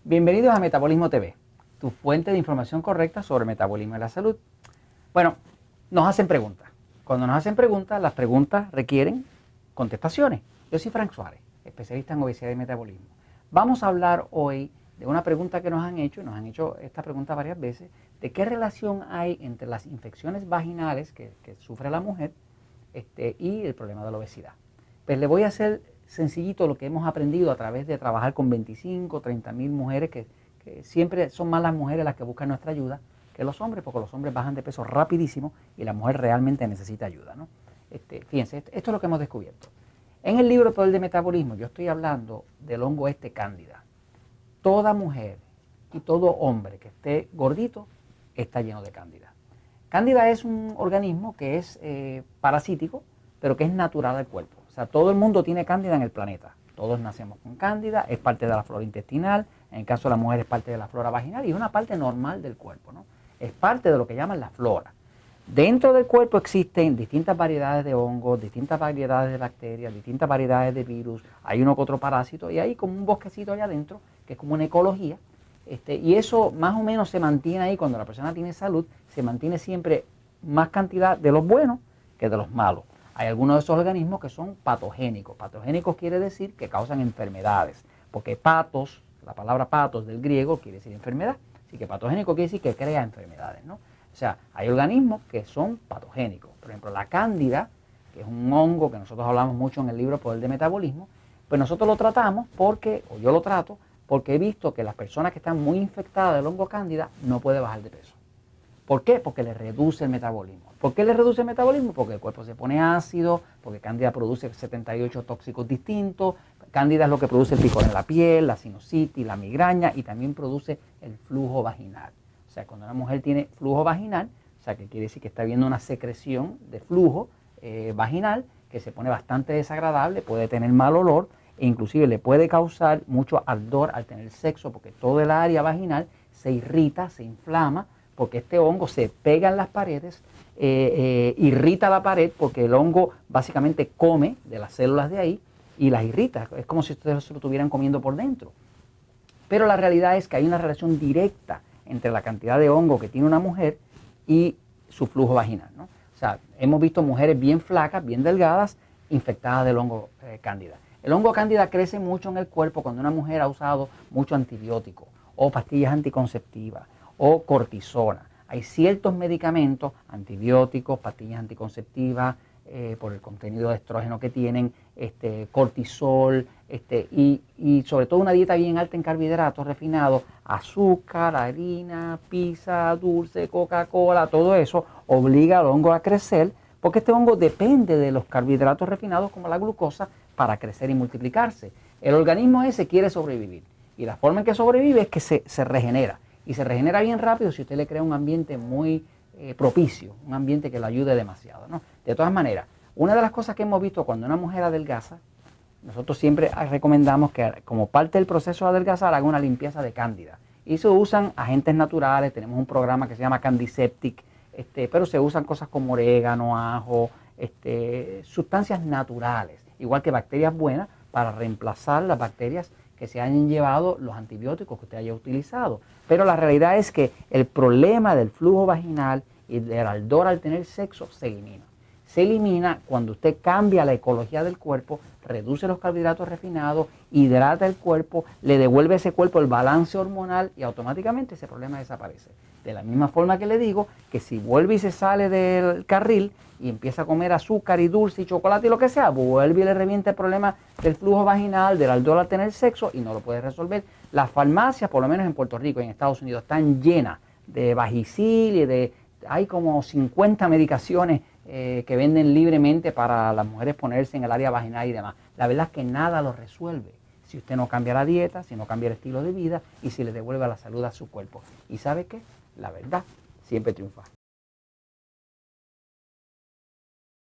Bienvenidos a Metabolismo TV, tu fuente de información correcta sobre el metabolismo y la salud. Bueno, nos hacen preguntas. Cuando nos hacen preguntas, las preguntas requieren contestaciones. Yo soy Frank Suárez, especialista en obesidad y metabolismo. Vamos a hablar hoy de una pregunta que nos han hecho, y nos han hecho esta pregunta varias veces, de qué relación hay entre las infecciones vaginales que sufre la mujer y el problema de la obesidad. Pues le voy a hacer sencillito lo que hemos aprendido a través de trabajar con 25, 30 mil mujeres, que siempre son más las mujeres las que buscan nuestra ayuda que los hombres, porque los hombres bajan de peso rapidísimo y la mujer realmente necesita ayuda, ¿no? Fíjense, esto es lo que hemos descubierto. En el libro Poder de Metabolismo yo estoy hablando del hongo cándida. Toda mujer y todo hombre que esté gordito está lleno de cándida. Cándida es un organismo que es parasítico, pero que es natural al cuerpo. O sea, todo el mundo tiene cándida en el planeta. Todos nacemos con cándida, es parte de la flora intestinal, en el caso de la mujer es parte de la flora vaginal y es una parte normal del cuerpo, ¿no? Es parte de lo que llaman la flora. Dentro del cuerpo existen distintas variedades de hongos, distintas variedades de bacterias, distintas variedades de virus, hay uno que otro parásito y hay como un bosquecito allá adentro que es como una ecología. Y eso más o menos se mantiene ahí cuando la persona tiene salud, se mantiene siempre más cantidad de los buenos que de los malos. Hay algunos de esos organismos que son patogénicos. Patogénicos quiere decir que causan enfermedades, porque patos, la palabra patos del griego quiere decir enfermedad, así que patogénico quiere decir que crea enfermedades, ¿no? O sea, hay organismos que son patogénicos. Por ejemplo, la cándida, que es un hongo que nosotros hablamos mucho en el libro Poder de Metabolismo, pues nosotros lo tratamos porque, o yo lo trato, porque he visto que las personas que están muy infectadas del hongo cándida no pueden bajar de peso. ¿Por qué? Porque le reduce el metabolismo. ¿Por qué le reduce el metabolismo? Porque el cuerpo se pone ácido, porque cándida produce 78 tóxicos distintos, cándida es lo que produce el picor en la piel, la sinusitis, la migraña y también produce el flujo vaginal. O sea, cuando una mujer tiene flujo vaginal, o sea, que quiere decir que está habiendo una secreción de flujo vaginal que se pone bastante desagradable, puede tener mal olor e inclusive le puede causar mucho ardor al tener sexo porque todo el área vaginal se irrita, se inflama, porque este hongo se pega en las paredes, irrita la pared porque el hongo básicamente come de las células de ahí y las irrita. Es como si ustedes se lo estuvieran comiendo por dentro. Pero la realidad es que hay una relación directa entre la cantidad de hongo que tiene una mujer y su flujo vaginal, ¿no? O sea, hemos visto mujeres bien flacas, bien delgadas, infectadas del hongo cándida. El hongo cándida crece mucho en el cuerpo cuando una mujer ha usado mucho antibiótico o pastillas anticonceptivas o cortisona. Hay ciertos medicamentos, antibióticos, pastillas anticonceptivas, por el contenido de estrógeno que tienen, cortisol, y sobre todo una dieta bien alta en carbohidratos refinados, azúcar, harina, pizza, dulce, Coca-Cola, todo eso obliga al hongo a crecer, porque este hongo depende de los carbohidratos refinados como la glucosa para crecer y multiplicarse. El organismo ese quiere sobrevivir y la forma en que sobrevive es que se regenera. Y se regenera bien rápido si usted le crea un ambiente muy propicio, un ambiente que lo ayude demasiado, ¿no? De todas maneras, una de las cosas que hemos visto cuando una mujer adelgaza, nosotros siempre recomendamos que como parte del proceso de adelgazar haga una limpieza de cándida. Y se usan agentes naturales, tenemos un programa que se llama Candiseptic, pero se usan cosas como orégano, ajo, sustancias naturales, igual que bacterias buenas para reemplazar las bacterias que se hayan llevado los antibióticos que usted haya utilizado. Pero la realidad es que el problema del flujo vaginal y del ardor al tener sexo se elimina. Se elimina cuando usted cambia la ecología del cuerpo, reduce los carbohidratos refinados, hidrata el cuerpo, le devuelve a ese cuerpo el balance hormonal y automáticamente ese problema desaparece. De la misma forma que le digo que si vuelve y se sale del carril y empieza a comer azúcar y dulce y chocolate y lo que sea, vuelve y le revienta el problema del flujo vaginal, del ardor al tener sexo y no lo puede resolver. Las farmacias, por lo menos en Puerto Rico y en Estados Unidos, están llenas de Vagisil y hay como 50 medicaciones que venden libremente para las mujeres ponerse en el área vaginal y demás. La verdad es que nada lo resuelve si usted no cambia la dieta, si no cambia el estilo de vida y si le devuelve la salud a su cuerpo. ¿Y sabe qué? La verdad siempre triunfa.